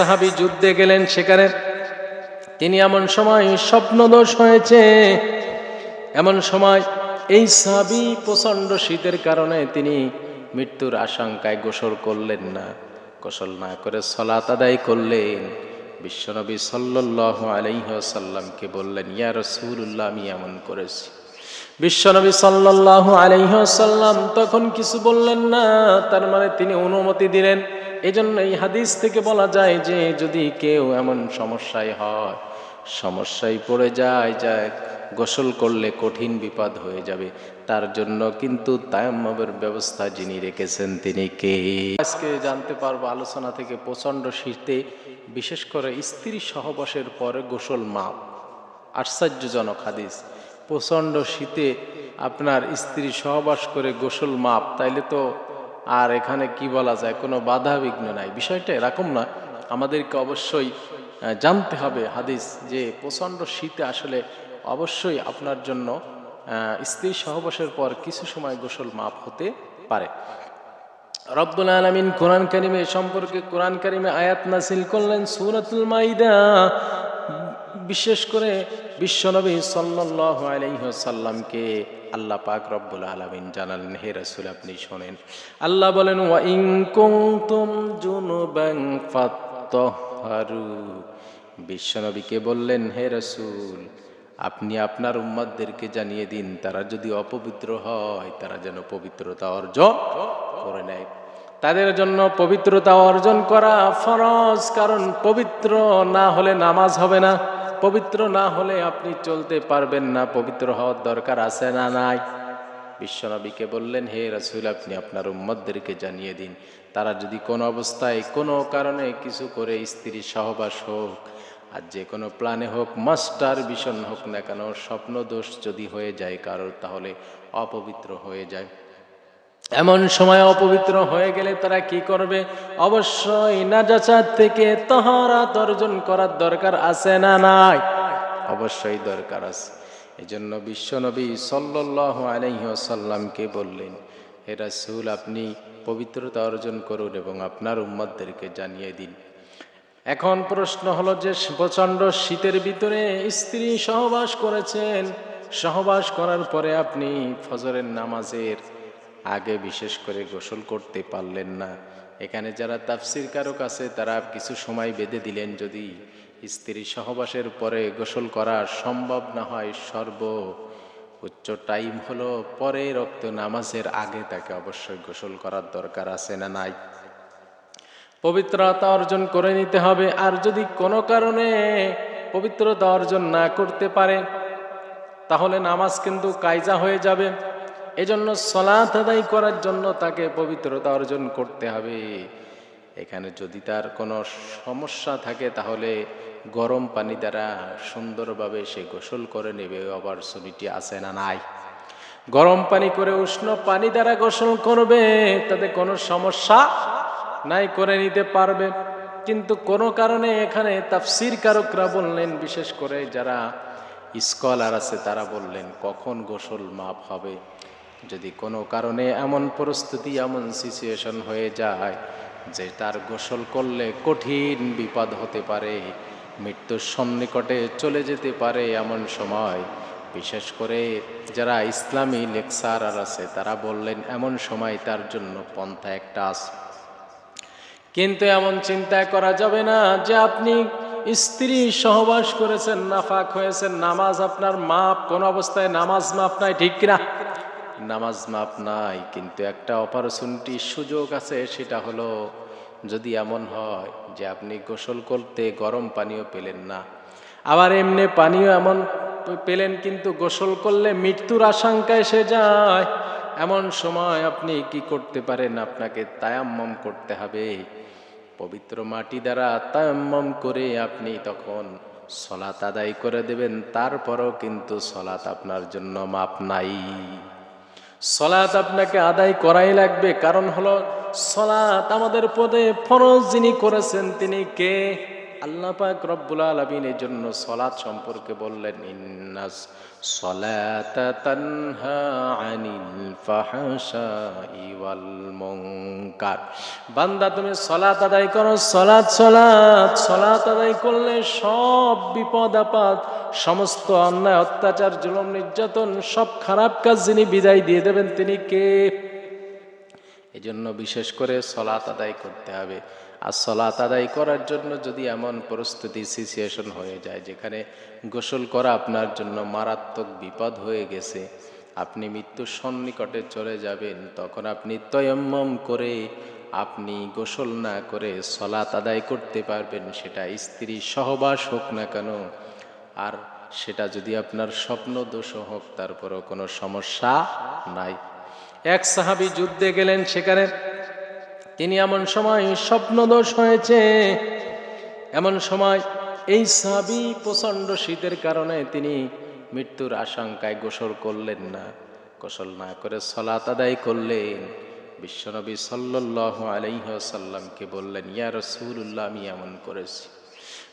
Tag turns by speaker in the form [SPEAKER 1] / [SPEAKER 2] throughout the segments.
[SPEAKER 1] সাহাবী যুদ্ধে গেলেন, সেখানে তিনি এমন সময় স্বপ্নদোষ হয়েছে, এমন সময় এই সাহাবী প্রচন্ড শীতের কারণে তিনি মৃত্যুর আশঙ্কায় গোসল করলেন না, গোসল না করে সালাত আদায় করলেন। বিশ্বনবী সাল্লাল্লাহু আলাইহি ওয়াসাল্লামকে বললেন, ইয়া রাসূলুল্লাহ, আমি এমন করেছি। বিশ্বনবী সাল্লাল্লাহু আলাইহি ওয়াসাল্লাম তখন কিছু বললেন না, তার মানে তিনি অনুমতি দিলেন। এজন্য এই হাদিস থেকে বলা যায় যে যদি কেউ এমন সমস্যায় হয়, সমস্যায় পড়ে যায় গোসল করলে কঠিন বিপদ হয়ে যাবে, তার জন্য কিন্তু তায়াম্মুমের ব্যবস্থা যিনি রেখেছেন তিনি কে? আজকে জানতে পারবো আলোচনা থেকে, প্রচন্ড শীতে বিশেষ করে স্ত্রী সহবাসের পরে গোসল মাপ। আশ্চর্যজনক হাদিস। প্রচন্ড শীতে আপনার স্ত্রী সহবাস করে গোসল মাপ, তাইলে তো আর এখানে কি বলা যায়, কোনো বাধা বিঘ্ন নাই। বিষয়টা এরকম না, আমাদেরকে অবশ্যই জানতে হবে হাদিস যে প্রচন্ড শীতে আসলে অবশ্যই আপনার জন্য স্ত্রী সহবাসের পর কিছু সময় গোসল মাপ হতে পারে। রব্বুল আলামিন কোরআন কারীমে সম্পর্কে কোরআন কারীমে আয়াত নাযিল করলেন সূরাতুল মাইদা। বিশেষ করে বিশ্বনবী সাল্লাল্লাহু আলাইহি ওয়াসাল্লামকে আল্লাহ পাক রব্বুল আলামিন জানালেন, হে রাসূল আপনি শোনেন। আল্লাহ বলেন, ওয়া ইন কুনতুম জুনুবান ফাত্তাহহারু। বিশ্বনবীকে বললেন, হে রাসূল আপনি আপনার উম্মতদেরকে জানিয়ে দিন, তারা যদি অপবিত্র হয় তারা যেন পবিত্রতা অর্জন করে নেয়। তাদের জন্য পবিত্রতা অর্জন করা ফরজ, কারণ পবিত্র না হলে নামাজ হবে না, পবিত্র না হলে আপনি চলতে পারবেন না। পবিত্র হওয়ার দরকার আছে না নাই? বিশ্বনবীকে বললেন, হে রাসূল আপনি আপনার উম্মতদেরকে জানিয়ে দিন, তারা যদি কোনো অবস্থায় কোনো কারণে কিছু করে, স্ত্রী সহবাস হোক আর যে কোনো প্ল্যানে হোক, মাস্টার ভিশন হোক না কেন, স্বপ্ন দোষ যদি হয়ে যায় কারোর, তাহলে অপবিত্র হয়ে যায়। এমন সময় অপবিত্র হয়ে গেলে তারা কি করবে? অবশ্যই নাজাসাত থেকে তাহারাত অর্জন করার দরকার আছে না নাই? অবশ্যই দরকার আছে। এজন্য বিশ্বনবী সাল্লাল্লাহু আলাইহি ওয়াসাল্লামকে বললেন, হে রাসূল আপনি পবিত্রতা অর্জন করুন এবং আপনার উম্মতদেরকে জানিয়ে দিন। এখন প্রশ্ন হলো যে প্রচন্ড শীতের ভিতরে স্ত্রী সহবাস করেছেন, সহবাস করার পরে আপনি ফজরের নামাজের আগে বিশেষ করে গোসল করতে পারলেন না। এখানে যারা তাফসীর কারক আছে তারা কিছু সময় বেঁধে দিলেন, যদি স্ত্রী সহবাসের পরে গোসল করা সম্ভব না হয়, সর্বোচ্চ টাইম হলো পরে রক্ত নামাজের আগে, তাকে অবশ্যই গোসল করার দরকার আছে না নাই? পবিত্রতা অর্জন করে নিতে হবে। আর যদি কোনো কারণে পবিত্রতা অর্জন না করতে পারে তাহলে নামাজ কিন্তু কায়জা হয়ে যাবে। এজন্য সালাত আদায় করার জন্য তাকে পবিত্রতা অর্জন করতে হবে। এখানে যদি তার কোনো সমস্যা থাকে তাহলে গরম পানি দ্বারা সুন্দরভাবে সে গোসল করে নেবে। অপরচুনিটি আছে না নাই? গরম পানি করে উষ্ণ পানি দ্বারা গোসল করবে, তাতে কোনো সমস্যা নাই, করে নিতে পারবে। কিন্তু কোনো কারণে এখানে তাফসীর কারকরা বললেন, বিশেষ করে যারা স্কলার আছে তারা বললেন কখন গোসল মাপ হবে। যদি কোনো কারণে এমন পরিস্থিতি, এমন সিচুয়েশন হয়ে যায় যে তার গোসল করলে কঠিন বিপদ হতে পারে, মৃত্যুর সন্নিকটে চলে যেতে পারে, এমন সময় বিশেষ করে যারা ইসলামী লেকচারার আছে তারা বললেন এমন সময় তার জন্য পন্থা একটা আছে। কিন্তু এমন চিন্তা করা যাবে না যে আপনি স্ত্রী সহবাস করেছেন, নাফাক হয়েছেন, নামাজ আপনার মাপ, কোন অবস্থায় নামাজ মাপ নাই, ঠিক কিনা? নামাজ মাপ নাই, কিন্তু একটা অপরচুনিটি, সুযোগ আছে। সেটা হলো যদি এমন হয় যে আপনি গোসল করতে গরম পানিও পেলেন না, আবার এমনি পানিও এমন পেলেন কিন্তু গোসল করলে মৃত্যুর আশঙ্কা এসে যায়, এমন সময় আপনি কি করতে পারেন? আপনাকে তায়াম্মম করতে হবে। পবিত্র মাটি দ্বারা তায়াম্মম করে আপনি তখন সলাত আদায় করে দেবেন। তারপরও কিন্তু সলাত আপনার জন্য মাপ নাই। সলাত আপনাকে আদায় করাই লাগবে। কারণ হলো সলাত আমাদের পদে ফরজ যিনি করেছেন তিনি কে? আল্লাহ পাক রব্বুল আলামিন এর জন্য সালাত সম্পর্কে বললেন, ইন্নাস সালাতা তানহা আনিল ফাহশাই ওয়াল মুনকার। বান্দা তুমি সালাত আদায় করো, সালাত সালাত সালাত আদায় করলে সব বিপদ আপদ, সমস্ত অন্যায় অত্যাচার জুলুম নির্যাতন সব খারাপ কাজ যিনি বিদায় দিয়ে দেবেন তিনি কে? এজন্য বিশেষ করে সালাত আদায় করতে হবে। আর সালাত আদায় করার জন্য যদি এমন পরিস্থিতি সিচুয়েশন হয়ে যায় যেখানে গোসল করা আপনার জন্য মারাত্মক বিপদ হয়ে গেছে, আপনি মৃত্যুর সন্নিকটে চলে যাবেন, তখন আপনি তয়াম্মম করে আপনি গোসল না করে সালাত আদায় করতে পারবেন। সেটা স্ত্রী সহবাস হোক না কেন, আর সেটা যদি আপনার স্বপ্ন দোষ হোক, তারপরেও কোনো সমস্যা নাই। এক সাহাবী যুদ্ধে গেলেন, সেখানে তিনি এমন সময় স্বপ্নদোষ হয়েছে, এমন সময় এই সাহাবী প্রচণ্ড শীতের কারণে তিনি মৃত্যুর আশঙ্কায় গোসল করলেন না, গোসল না করে সালাত আদায় করলেন। বিশ্বনবী সাল্লাল্লাহু আলাইহি ওয়াসাল্লামকে বললেন, ইয়া রাসূলুল্লাহ, আমি এমন করেছি।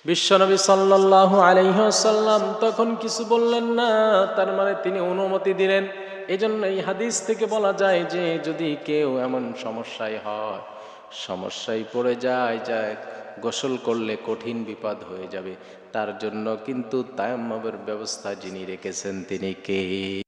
[SPEAKER 1] বিশ্বনবী সাল্লাল্লাহু আলাইহি ওয়াসাল্লাম তখন কিছু বললেন না, তার মানে তিনি অনুমতি দিলেন। এজন্য এই হাদিস থেকে বলা যায় যে যদি কেউ এমন সমস্যায় হয়, সমস্যায় পড়ে যায় গোসল করলে কঠিন বিপদ হয়ে যাবে, তার জন্য কিন্তু তায়াম্মুমের ব্যবস্থা যিনি রেখেছেন তিনি কে?